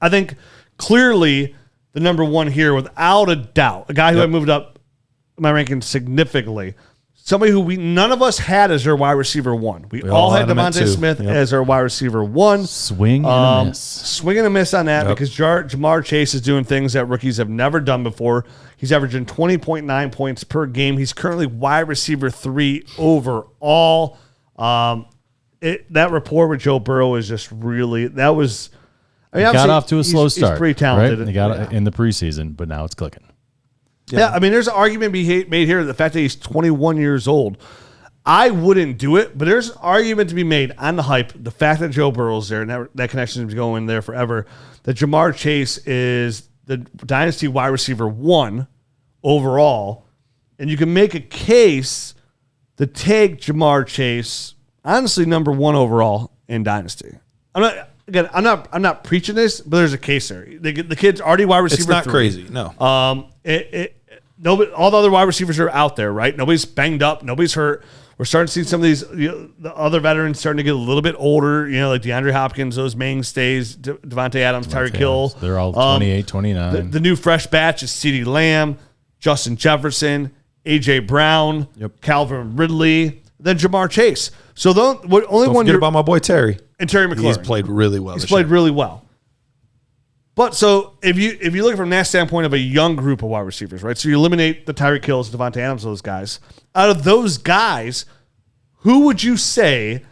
I think clearly the number one here, without a doubt, a guy who I moved up my ranking significantly, somebody who none of us had as our wide receiver one. We all had Devonta Smith as our wide receiver one. Swing and a miss. Swing and a miss on that because Jamar Chase is doing things that rookies have never done before. He's averaging 20.9 points per game. He's currently wide receiver 3 overall. That rapport with Joe Burrow is just really, that was, I mean, got off to a slow start. He's pretty talented. Right? They got it in the preseason, but now it's clicking. Yeah, I mean, there's an argument made here, the fact that he's 21 years old. I wouldn't do it, but there's an argument to be made on the hype, the fact that Joe Burrow's there, and that connection is going there forever, that Jamar Chase is the Dynasty wide receiver 1 overall, and you can make a case to take Jamar Chase, honestly, number 1 overall in Dynasty. I'm not preaching this, but there's a case there. The kid's already wide receiver. It's not 3. crazy, no. Nobody, all the other wide receivers are out there, right? Nobody's banged up. Nobody's hurt. We're starting to see some of these, the other veterans starting to get a little bit older, like DeAndre Hopkins, those mainstays, Devontae Adams, Tyreek Hill. They're all 28, 29. The new fresh batch is CeeDee Lamb, Justin Jefferson, A.J. Brown, Calvin Ridley, then Jamar Chase. So don't forget about my boy Terry. And Terry McLaurin. He's played really well. He's played really well. But so if you look from that standpoint of a young group of wide receivers, right? So you eliminate the Tyreek Hills, Devontae Adams, those guys. Out of those guys, who would you say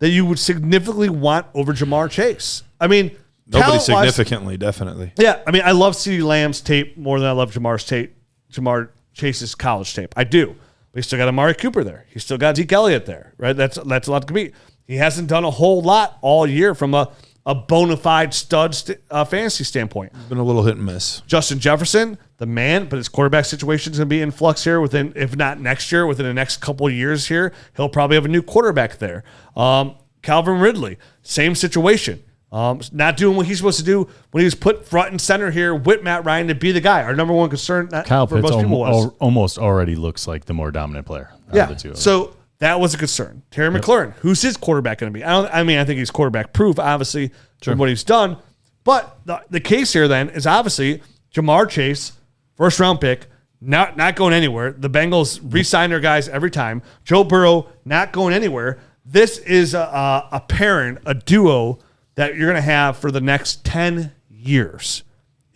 that you would significantly want over Jamar Chase? I mean, nobody significantly, definitely. Yeah, I mean, I love CeeDee Lamb's tape more than I love Jamar Chase's college tape. I do. But he's still got Amari Cooper there. He's still got Zeke Elliott there, right? That's a lot to compete. He hasn't done a whole lot all year from a bona fide stud fantasy standpoint. Been a little hit and miss. Justin Jefferson, the man, but his quarterback situation is going to be in flux here within, if not next year, within the next couple of years here. He'll probably have a new quarterback there. Calvin Ridley, same situation. Not doing what he's supposed to do when he was put front and center here with Matt Ryan to be the guy. Our number one concern Kyle for Pitts most people was. Almost already looks like the more dominant player. Yeah, so that was a concern. Terry McLaurin, who's his quarterback going to be? I think he's quarterback proof, obviously, from what he's done. But the case here then is obviously Jamar Chase, first round pick, not going anywhere. The Bengals re-sign their guys every time. Joe Burrow not going anywhere. This is a pairing, a duo that you're going to have for the next 10 years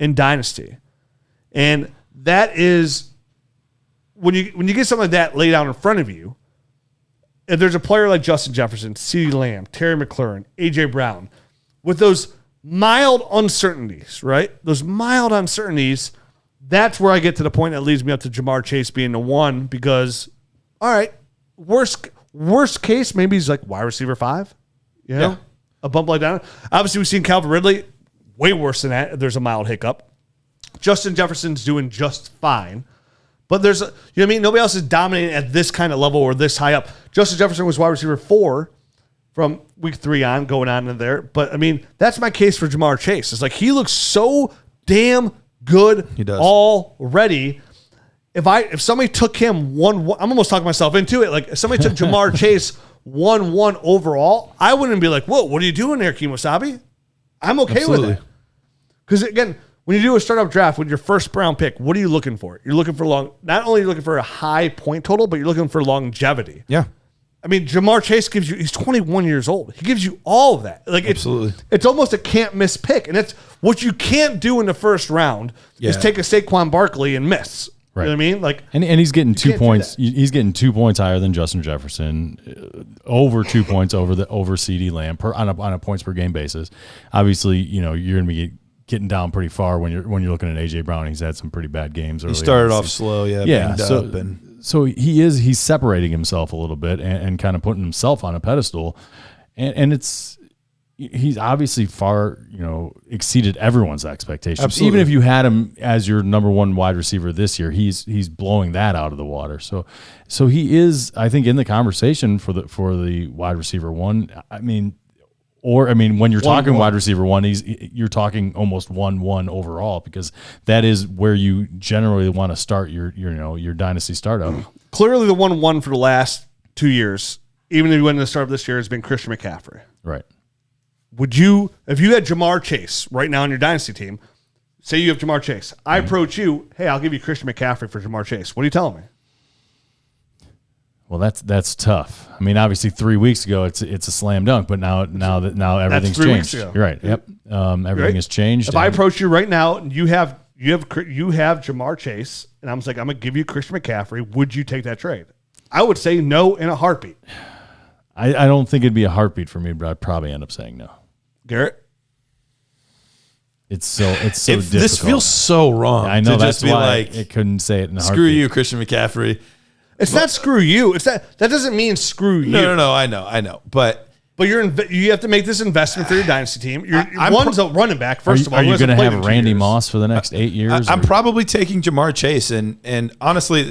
in Dynasty. And that is, when you get something like that laid out in front of you, if there's a player like Justin Jefferson, CeeDee Lamb, Terry McLaurin, A.J. Brown, with those mild uncertainties, right? Those mild uncertainties, that's where I get to the point that leads me up to Jamar Chase being the one because, all right, worst case, maybe he's like wide receiver 5, a bump like that. Obviously, we've seen Calvin Ridley, way worse than that if there's a mild hiccup. Justin Jefferson's doing just fine. But there's, you know what I mean? Nobody else is dominating at this kind of level or this high up. Justin Jefferson was wide receiver 4 from week 3 on, going on in there. But, I mean, that's my case for Jamar Chase. It's like he looks so damn good already. If somebody took him 1-1, I'm almost talking myself into it. Like, if somebody took Jamar Chase 1-1 overall, I wouldn't be like, whoa, what are you doing there, Kemosabe? I'm okay with it. Because, again, when you do a startup draft with your first round pick, what are you looking for? You're looking for not only are you looking for a high point total, but you're looking for longevity. Yeah. I mean, Jamar Chase he's 21 years old. He gives you all of that. Like Absolutely. It's almost a can't miss pick. And it's what you can't do in the first round is take a Saquon Barkley and miss. Right. You know what I mean? Like, and he's getting 2 points. He's getting 2 points higher than Justin Jefferson, over 2 points over CeeDee Lamb on a points per game basis. Obviously, you're going to be getting down pretty far when you're looking at A.J. Brown. He's had some pretty bad games early. He started off slow, So he's separating himself a little bit and kind of putting himself on a pedestal, and he's obviously far exceeded everyone's expectations. Absolutely. Even if you had him as your number one wide receiver this year, he's blowing that out of the water. So he is, I think, in the conversation for the wide receiver 1. When you're talking wide receiver 1, you're talking almost 1-1 overall, because that is where you generally want to start your dynasty startup. Clearly, the 1-1 for the last 2 years, even if you went in the start of this year, has been Christian McCaffrey. Right. would you, if you had Jamar Chase right now on your Dynasty team, say you have Jamar Chase, I approach you, hey, I'll give you Christian McCaffrey for Jamar Chase. What are you telling me? Well, that's tough. I mean, obviously 3 weeks ago it's a slam dunk, but now everything's 3 weeks changed. ago. You're right. Yep. Everything has changed. If I approach you right now and you have Jamar Chase, and I'm like, I'm gonna give you Christian McCaffrey, would you take that trade? I would say no in a heartbeat. I don't think it'd be a heartbeat for me, but I'd probably end up saying no. Garrett? It's so difficult. This feels so wrong. I know, to that's just be why like, it couldn't say it in a heartbeat. screw you, Christian McCaffrey. It's not screw you. It's that doesn't mean screw you. No, I know. But you have to make this investment for your Dynasty team. One's a running back, Are first of all. are you going to have Randy Moss? Moss for the next 8 years? I'm or- probably taking Jamar Chase, and honestly,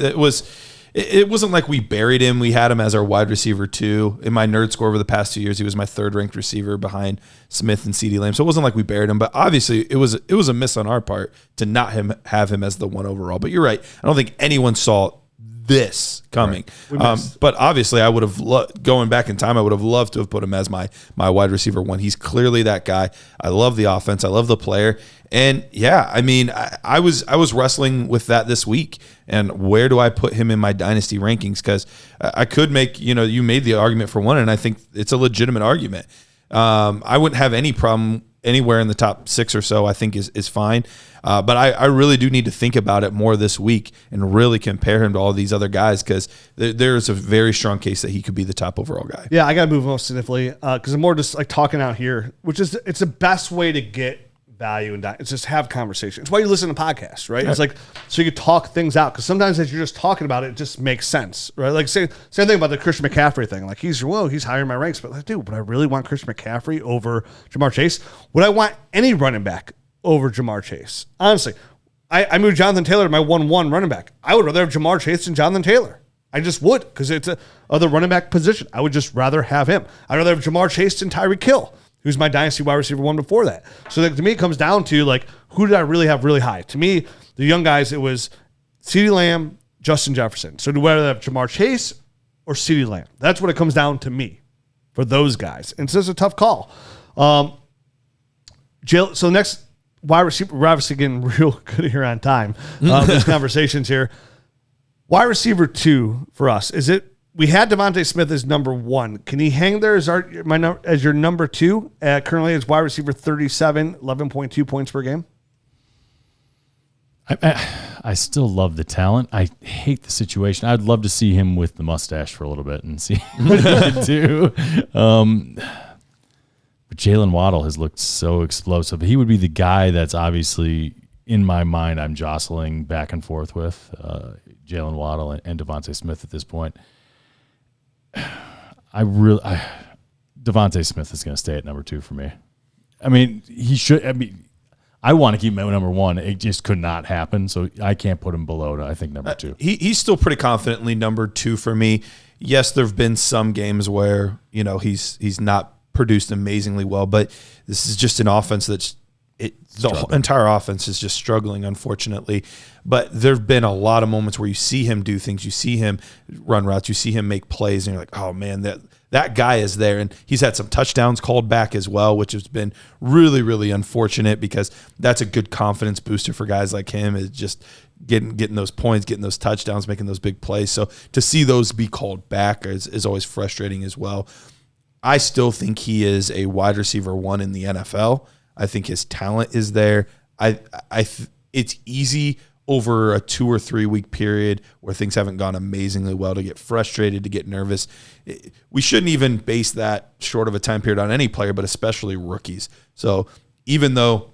it wasn't like we buried him. We had him as our wide receiver 2 in my nerd score over the past 2 years. He was my 3rd ranked receiver behind Smith and CeeDee Lamb. So it wasn't like we buried him, but obviously it was a miss on our part to not have him as the 1 overall. But you're right. I don't think anyone saw this coming. Right. But obviously I would have going back in time, I would have loved to have put him as my wide receiver 1. He's clearly that guy. I love the offense. I love the player. And yeah, I mean, I was wrestling with that this week, and where do I put him in my Dynasty rankings? Because I could make, you made the argument for one, and I think it's a legitimate argument. I wouldn't have any problem anywhere in the top 6 or so. I think is fine. But I really do need to think about it more this week and really compare him to all these other guys, because there's a very strong case that he could be the top overall guy. Yeah, I got to move most significantly because I'm more just like talking out here, which is it's the best way to get value and it's just have conversations. It's why you listen to podcasts, right? It's like so you can talk things out, because sometimes as you're just talking about it, it just makes sense, right? Like same thing about the Christian McCaffrey thing. Like he's higher in my ranks, but like, dude, would I really want Christian McCaffrey over Jamar Chase? Would I want any running back over Jamar Chase? Honestly, I moved Jonathan Taylor to my 1-1 running back. I would rather have Jamar Chase than Jonathan Taylor. I just would, because it's a other running back position. I would just rather have him. I'd rather have Jamar Chase than Tyreek Hill, who's my Dynasty wide receiver 1 before that. So that, to me, it comes down to, like, who did I really have really high? To me, the young guys, it was CeeDee Lamb, Justin Jefferson. So do I rather have Jamar Chase or CeeDee Lamb? That's what it comes down to me for those guys. And so it's a tough call. So next wide receiver, we're obviously getting real good here on time. These conversations here. Wide receiver 2 for us, is it? We had Devonta Smith as number 1. Can he hang there as your number 2? Currently, as wide receiver 37, 11.2 points per game. I still love the talent. I hate the situation. I'd love to see him with the mustache for a little bit and see what he could do. But Jalen Waddle has looked so explosive. He would be the guy that's obviously in my mind I'm jostling back and forth with, Jalen Waddle and Devonta Smith at this point. Devonta Smith is going to stay at number 2 for me. I mean, he should. I mean, I want to keep him at number 1. It just could not happen, so I can't put him below, I think, number 2. He's still pretty confidently number 2 for me. Yes, there have been some games where he's not produced amazingly well, but this is just an offense the entire offense is just struggling, unfortunately. But there have been a lot of moments where you see him do things, you see him run routes, you see him make plays, and you're like, oh man, that guy is there. And he's had some touchdowns called back as well, which has been really, really unfortunate, because that's a good confidence booster for guys like him, is just getting those points, getting those touchdowns, making those big plays. So to see those be called back is always frustrating as well. I still think he is a wide receiver 1 in the NFL. I think his talent is there. It's easy over a 2 or 3 week period where things haven't gone amazingly well to get frustrated, to get nervous. We shouldn't even base that short of a time period on any player, but especially rookies. So even though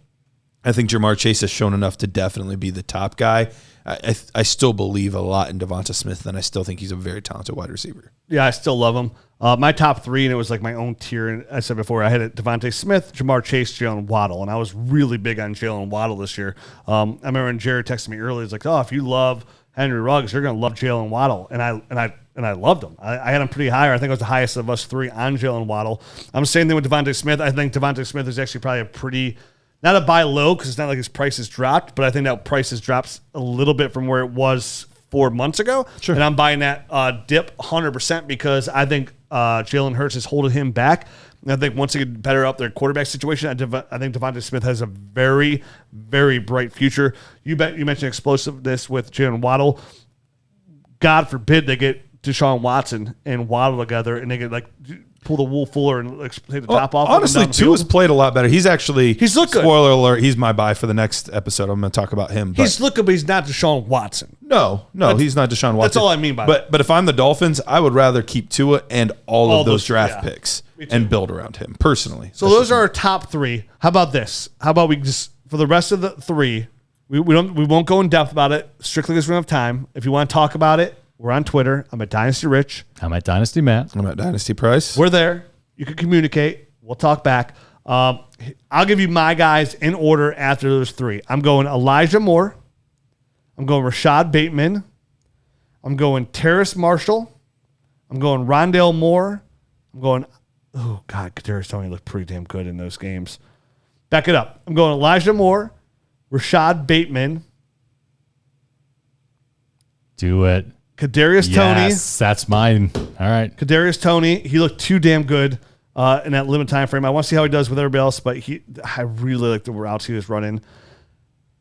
I think Jamar Chase has shown enough to definitely be the top guy, I still believe a lot in Devonta Smith, and I still think he's a very talented wide receiver. Yeah, I still love him. My top 3, and it was like my own tier. And I said before, I had it Devonta Smith, Jamar Chase, Jalen Waddle, and I was really big on Jalen Waddle this year. I remember when Jared texted me earlier, he's like, "Oh, if you love Henry Ruggs, you're going to love Jalen Waddle," and I loved him. I had him pretty high. I think I was the highest of us 3 on Jalen Waddle. I'm the same thing with Devonta Smith. I think Devonta Smith is actually probably a pretty. Not a buy low, because it's not like his price has dropped, but I think that price has dropped a little bit from where it was 4 months ago. Sure. And I'm buying that dip 100% because I think Jalen Hurts is holding him back. And I think once they get better up their quarterback situation, I think Devonta Smith has a very, very bright future. You mentioned explosiveness with Jalen Waddle. God forbid they get Deshaun Watson and Waddle together, and they get pull the wool fuller and take the top off. Honestly, Tua's played a lot better. He's looked good. Spoiler alert, he's my buy for the next episode. I'm going to talk about him. He's looking, but he's not Deshaun Watson. No, he's not Deshaun Watson. That's all I mean by that. But if I'm the Dolphins, I would rather keep Tua and all of those draft picks and build around him personally. So those are our top three. How about this? How about we just, for the rest of the three, we won't go in depth about it strictly because we don't have time. If you want to talk about it, we're on Twitter. I'm at Dynasty Rich. I'm at Dynasty Matt. I'm at Dynasty Price. We're there. You can communicate. We'll talk back. I'll give you my guys in order after those three. I'm going Elijah Moore. I'm going Rashad Bateman. I'm going Terrace Marshall. I'm going Rondale Moore. I'm going, oh, God, Kadarius Toney looked pretty damn good in those games. Back it up. I'm going Elijah Moore, Rashad Bateman. Do it. Kadarius Toney. Yes, that's mine. All right. Kadarius Toney. He looked too damn good in that limited time frame. I want to see how he does with everybody else, but I really like the routes he was running.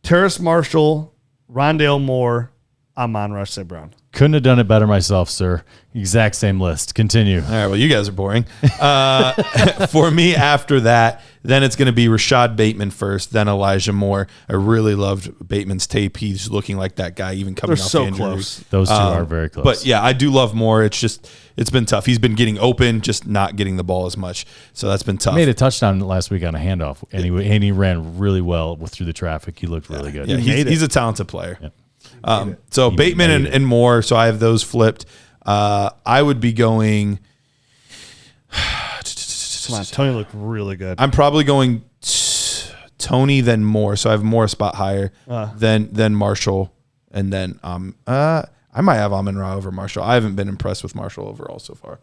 Terrace Marshall, Rondale Moore, amon-ra St. Brown. Couldn't have done it better myself, sir. Exact same list. Continue. All right, well, you guys are boring. For me, after that, then it's going to be Rashad Bateman first, then Elijah Moore. I really loved Bateman's tape. He's looking like that guy, even coming off the injury. Close. Those two are very close. But yeah, I do love Moore. It's been tough. He's been getting open, just not getting the ball as much. So that's been tough. He made a touchdown last week on a handoff, and he ran really well through the traffic. He looked really good. Yeah, he's a talented player. Yeah. So Bateman and Moore, so I have those flipped. I would be going. Come on, Toney looked really good. I'm probably going Toney, then Moore. So I have Moore a spot higher, then Marshall, and then I might have amon-ra over Marshall. I haven't been impressed with Marshall overall so far.